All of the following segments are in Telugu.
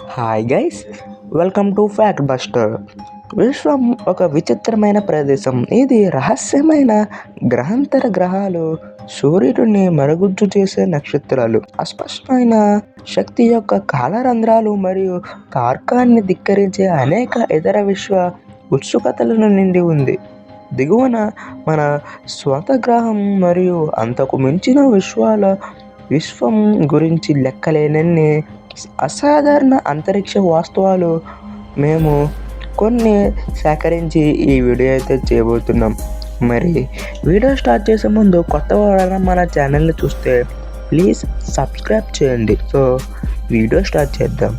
Hi guys, welcome to fact buster. విశ్వం ఒక విచిత్రమైన ప్రదేశం. ఇది రహస్యమైన గ్రహాంతర గ్రహాలు, సూర్యుడిని మరుగుజ్జు చేసే నక్షత్రాలు, అస్పష్టమైన శక్తి యొక్క కాలరంధ్రాలు మరియు తార్కాన్ని ధిక్కరించే అనేక ఇతర విశ్వ ఉత్సుకతలను నిండి ఉంది. దిగువన మన స్వంత గ్రహం మరియు అంతకు మించిన విశ్వం గురించి లెక్కలేనన్ని అసాధారణ అంతరిక్ష వాస్తవాలు మేము కొన్ని సేకరించి ఈ వీడియో అయితే చేయబోతున్నాం. మరి వీడియో స్టార్ట్ చేసే ముందు కొత్త వారు మన ఛానల్ని చూస్తే ప్లీజ్ సబ్స్క్రైబ్ చేయండి. సో వీడియో స్టార్ట్ చేద్దాం.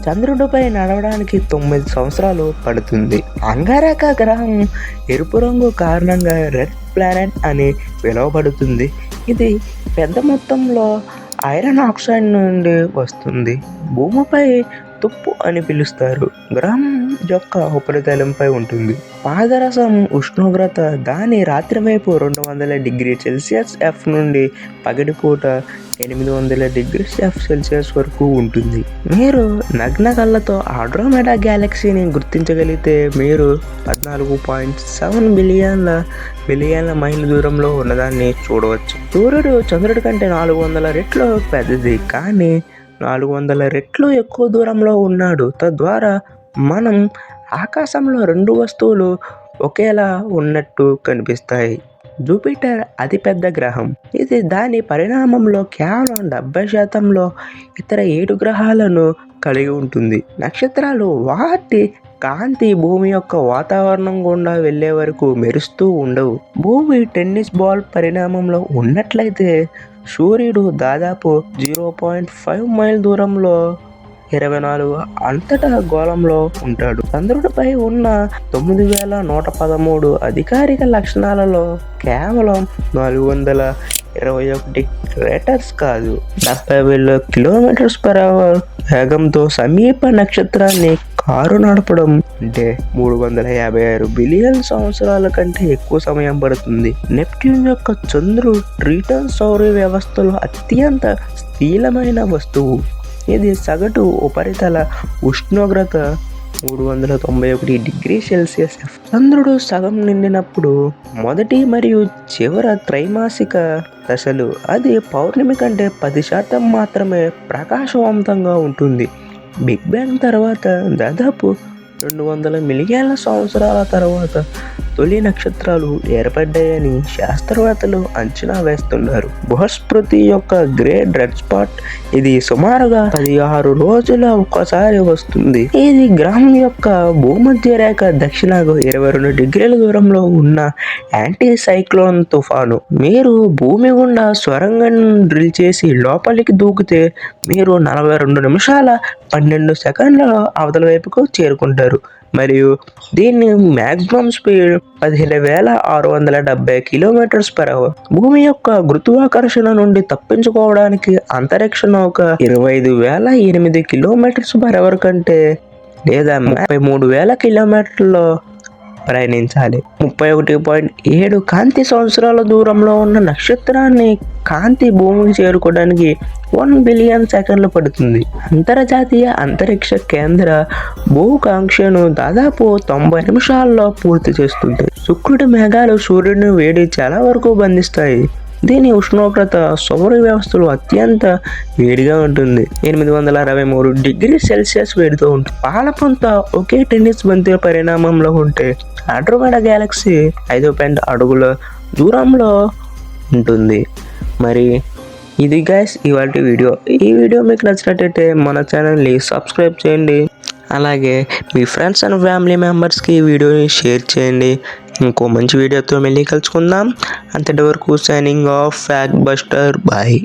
చంద్రుడిపై నడవడానికి 9 సంవత్సరాలు పడుతుంది. అంగారక గ్రహం ఎరుపు రంగు కారణంగా రెడ్ ప్లానెట్ అని పిలువబడుతుంది. ఇది పెద్ద మొత్తంలో ఐరన్ ఆక్సైడ్ నుండి వస్తుంది. భూమిపై తుప్పు అని పిలుస్తారు. గ్రహం యొక్క ఉపరితలంపై ఉంటుంది. పాదరసం ఉష్ణోగ్రత దాని రాత్రి వైపు 200 డిగ్రీ సెల్సియస్ F నుండి పగటిపూట 800 డిగ్రీ సెల్సియస్ వరకు ఉంటుంది. మీరు నగ్న కళ్ళతో ఆండ్రోమెడా గ్యాలక్సీని గుర్తించగలిగితే మీరు 14.7 బిలియన్ల మైళ్ళ దూరంలో ఉన్నదాన్ని చూడవచ్చు. సూర్యుడు చంద్రుడి కంటే 400 రెట్లు పెద్దది, కానీ 400 రెట్లు ఎక్కువ దూరంలో ఉన్నాడు. తద్వారా మనం ఆకాశంలో 2 వస్తువులు ఒకేలా ఉన్నట్టు కనిపిస్తాయి. జూపిటర్ అతిపెద్ద గ్రహం. ఇది దాని పరిణామంలో కేవలం 70% ఇతర 7 గ్రహాలను కలిగి ఉంటుంది. నక్షత్రాలు వాటి కాంతి భూమి యొక్క వాతావరణం గుండా వెళ్లే వరకు మెరుస్తూ ఉండవు. భూమి టెన్నిస్ బాల్ పరిణామంలో ఉన్నట్లయితే సూర్యుడు దాదాపు 0.5 మైల్ దూరంలో 24 అంతటా గోళంలో ఉంటాడు. చంద్రుడిపై ఉన్న 9113 అధికారిక లక్షణాలలో కేవలం 421 క్రేటర్స్ కాదు, 70,000 కిలోమీటర్స్/అవర్ వేగంతో సమీప నక్షత్రాన్ని కారు నడపడం అంటే 356 బిలియన్ సంవత్సరాల కంటే ఎక్కువ సమయం పడుతుంది. నెప్ట్యూన్ యొక్క చంద్రుడు ట్రిటాన్ సౌర వ్యవస్థలో అత్యంత స్థిరమైన వస్తువు. ఇది సగటు ఉపరితల ఉష్ణోగ్రత 391 డిగ్రీ సెల్సియస్ F. చంద్రుడు సగం నిండినప్పుడు మొదటి మరియు చివరి త్రైమాసిక దశలు అది పౌర్ణమి కంటే 10% మాత్రమే ప్రకాశవంతంగా ఉంటుంది. బిగ్ బ్యాంగ్ తర్వాత దాదాపు 200 మిలియన్ల సంవత్సరాల తర్వాత తొలి నక్షత్రాలు ఏర్పడ్డాయని శాస్త్రవేత్తలు అంచనా వేస్తున్నారు. బృహస్పతి యొక్క గ్రేట్ రెడ్ స్పాట్ ఇది సుమారుగా 16 రోజుల ఒక్కసారి వస్తుంది. ఇది గ్రహం యొక్క భూమధ్య రేఖ దక్షిణకు 22 డిగ్రీల దూరంలో ఉన్న యాంటీ సైక్లోన్ తుఫాను. మీరు భూమి గుండా సొరంగం డ్రిల్ చేసి లోపలికి దూకితే మీరు 42 నిమిషాల 12 సెకండ్లలో అవతల వైపుకు చేరుకుంటారు మరియు దీన్ని మ్యాక్సిమం స్పీడ్ 15,670 కిలోమీటర్స్/అవర్. భూమి యొక్క గురుత్వాకర్షణ నుండి తప్పించుకోవడానికి అంతరిక్ష నౌక 25,008 కిలోమీటర్స్/అవర్ కంటే లేదా 33,000 కిలోమీటర్లలో ప్రయాణించాలి. 31.7 కాంతి సంవత్సరాల దూరంలో ఉన్న నక్షత్రాన్ని కాంతి భూమికి చేరుకోవడానికి 1 బిలియన్ సెకండ్లు పడుతుంది. అంతర్జాతీయ అంతరిక్ష కేంద్ర భూకాంక్షను దాదాపు 90 నిమిషాల్లో పూర్తి చేస్తుంది. శుక్రుడి మేఘాలు సూర్యుడిని వేడి చాలా వరకు బంధిస్తాయి. దీని ఉష్ణోగ్రత సౌర వ్యవస్థలో అత్యంత వేడిగా ఉంటుంది. 863 డిగ్రీ సెల్సియస్ వేడితో ఉంటుంది. పాలపంత ఒకే టెన్నిస్ బంతి పరిణామంలో ఉంటే ఆండ్రోమెడా గ్యాలక్సీ 5 అడుగుల దూరంలో ఉంటుంది. మరి ఇది గైస్ ఇవాల్టి వీడియో. ఈ వీడియో మీకు నచ్చినట్టయితే మన ఛానల్ని సబ్స్క్రైబ్ చేయండి. అలాగే మీ ఫ్రెండ్స్ అండ్ ఫ్యామిలీ మెంబర్స్కి ఈ వీడియోని షేర్ చేయండి. ఇంకో మంచి వీడియోతో మళ్ళీ కలుసుకుందాం. అంతటి వరకు signing off fact buster. Bye.